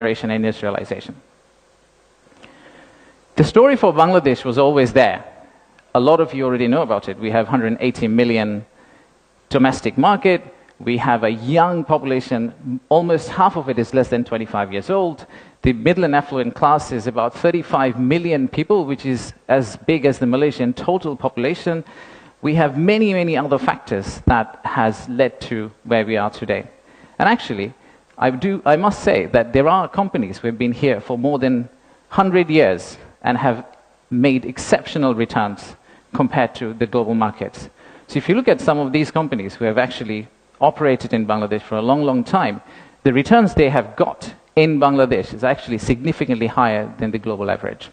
generation industrialization. The story for Bangladesh was always there. A lot of you already know about it. We have 180 million domestic market. We have a young population. Almost half of it is less than 25 years old. The middle and affluent class is about 35 million people, which is as big as the Malaysian total population. We have many, many other factors that has led to where we are today. And actually, I must say that there are companies who have been here for more than 100 years and have made exceptional returns compared to the global markets. So if you look at some of these companies who have actually operated in Bangladesh for a long, long time, the returns they have got in Bangladesh is actually significantly higher than the global average.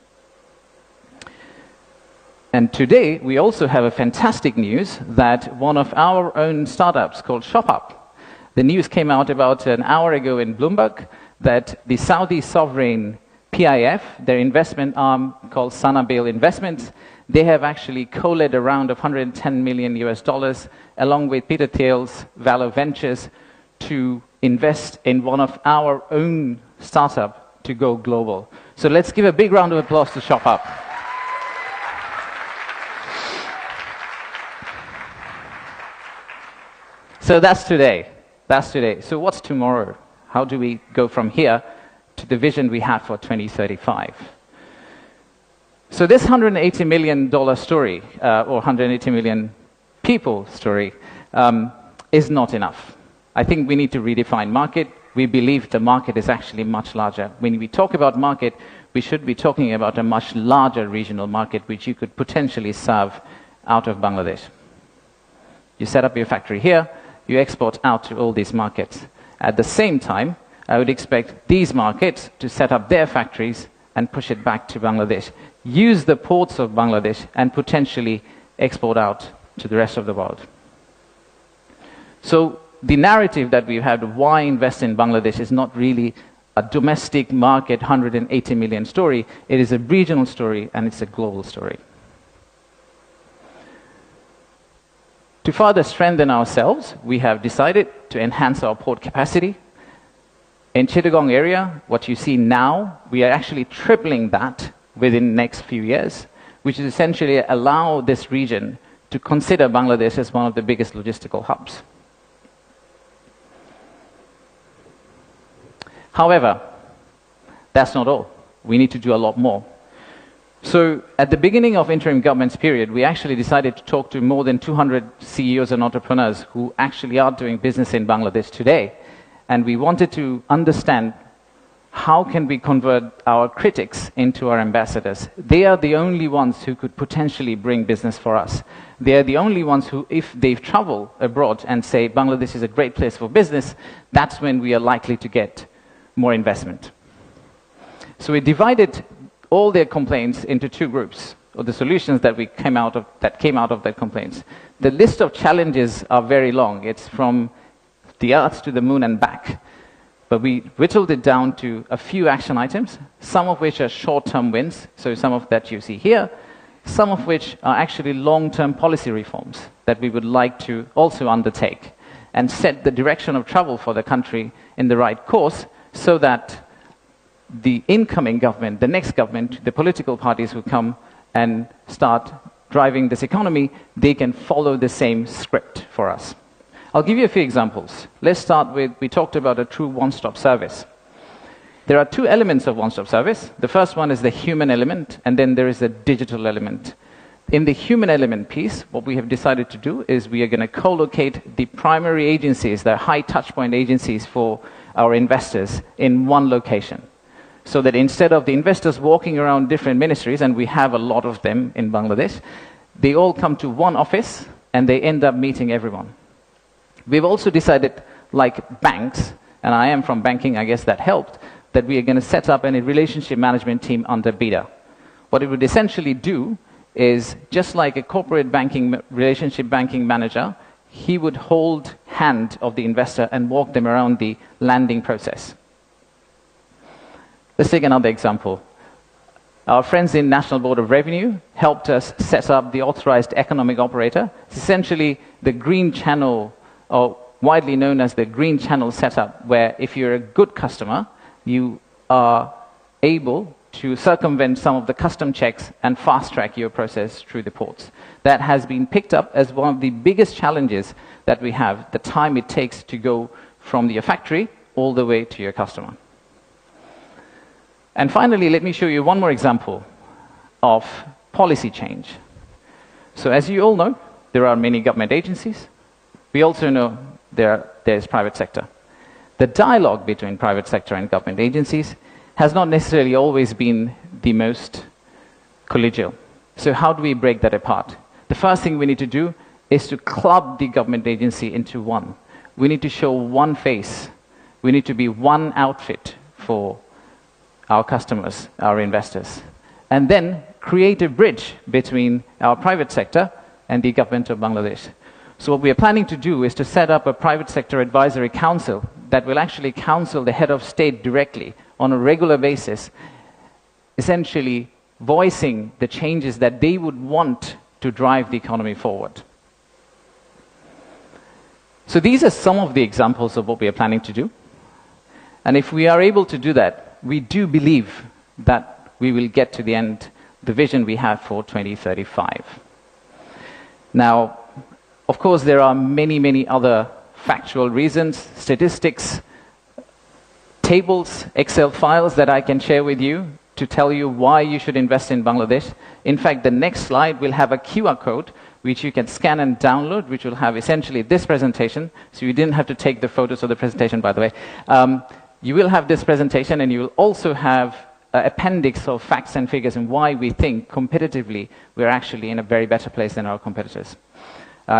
And today, we also have a fantastic news that one of our own startups called ShopUp, the news came out about an hour ago in Bloomberg that the Saudi sovereign PIF, their investment arm called Sanabil Investments, they have actually co-led a round of $110 million US, along with Peter Thiel's Valor Ventures, to invest in one of our own startup to go global. So let's give a big round of applause to ShopUp. So that's today. That's today. So what's tomorrow? How do we go from here to the vision we have for 2035? So this $180 million story, or 180 million people story, is not enough. I think we need to redefine market. We believe the market is actually much larger. When we talk about market, we should be talking about a much larger regional market which you could potentially serve out of Bangladesh. You set up your factory here, you export out to all these markets. At the same time, I would expect these markets to set up their factories and push it back to Bangladesh. Use the ports of Bangladesh and potentially export out to the rest of the world. So the narrative that we've had of why invest in Bangladesh is not really a domestic market 180 million story. It is a regional story and it's a global story. To further strengthen ourselves, we have decided to enhance our port capacity. In Chittagong area, what you see now, we are actually tripling that within the next few years, which is essentially allow this region to consider Bangladesh as one of the biggest logistical hubs. However, that's not all. We need to do a lot more. So at the beginning of interim government's period, we actually decided to talk to more than 200 CEOs and entrepreneurs who actually are doing business in Bangladesh today. And we wanted to understand how can we convert our critics into our ambassadors. They are the only ones who could potentially bring business for us. They are the only ones who, if they travel abroad and say Bangladesh is a great place for business, that's when we are likely to get more investment. So we divided all their complaints into two groups, or the solutions that came out of their complaints. The list of challenges are very long. It's from the earth to the moon and back. But we whittled it down to a few action items, some of which are short-term wins, so some of that you see here, some of which are actually long-term policy reforms that we would like to also undertake and set the direction of travel for the country in the right course so that the incoming government, the next government, the political parties who come and start driving this economy, they can follow the same script for us. I'll give you a few examples. Let's start with, we talked about a true one-stop service. There are two elements of one-stop service. The first one is the human element, and then there is the digital element. In the human element piece, what we have decided to do is we are going to co-locate the primary agencies, the high touchpoint agencies for our investors in one location. So that instead of the investors walking around different ministries, and we have a lot of them in Bangladesh, they all come to one office and they end up meeting everyone. We've also decided, like banks, and I am from banking, I guess that helped, that we are going to set up a relationship management team under BIDA. What it would essentially do is, just like a corporate banking, relationship banking manager, he would hold hand of the investor and walk them around the landing process. Let's take another example. Our friends in National Board of Revenue helped us set up the authorized economic operator. It's essentially the green channel, or widely known as the green channel setup, where if you're a good customer, you are able to circumvent some of the custom checks and fast-track your process through the ports. That has been picked up as one of the biggest challenges that we have, the time it takes to go from your factory all the way to your customer. And finally, let me show you one more example of policy change. So as you all know, there are many government agencies. We also know there's private sector. The dialogue between private sector and government agencies has not necessarily always been the most collegial. So how do we break that apart? The first thing we need to do is to club the government agency into one. We need to show one face. We need to be one outfit for our customers, our investors. And then create a bridge between our private sector and the government of Bangladesh. So what we are planning to do is to set up a private sector advisory council that will actually counsel the head of state directly on a regular basis, essentially voicing the changes that they would want to drive the economy forward. So these are some of the examples of what we are planning to do. And if we are able to do that, we do believe that we will get to the end, the vision we have for 2035. Now, of course, there are many, many other factual reasons, statistics, tables, Excel files that I can share with you to tell you why you should invest in Bangladesh. In fact, the next slide will have a QR code which you can scan and download, which will have essentially this presentation. So you didn't have to take the photos of the presentation, by the way. You will have this presentation, and you will also have an appendix of facts and figures and why we think competitively we're actually in a very better place than our competitors.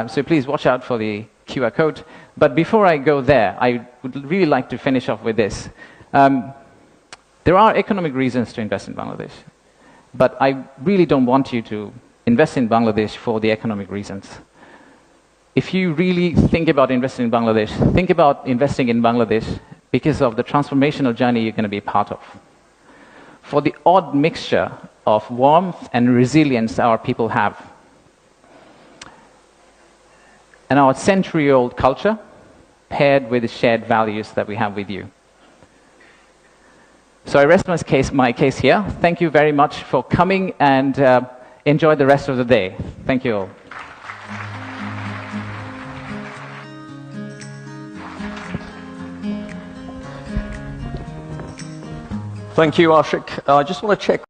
So please watch out for the QR code. But before I go there, I would really like to finish off with this. There are economic reasons to invest in Bangladesh, but I really don't want you to invest in Bangladesh for the economic reasons. If you really think about investing in Bangladesh, think about investing in Bangladesh because of the transformational journey you're going to be part of. For the odd mixture of warmth and resilience our people have, and our century-old culture paired with the shared values that we have with you. So I rest my case here. Thank you very much for coming, and enjoy the rest of the day. Thank you all. Thank you, Ashik. I just want to check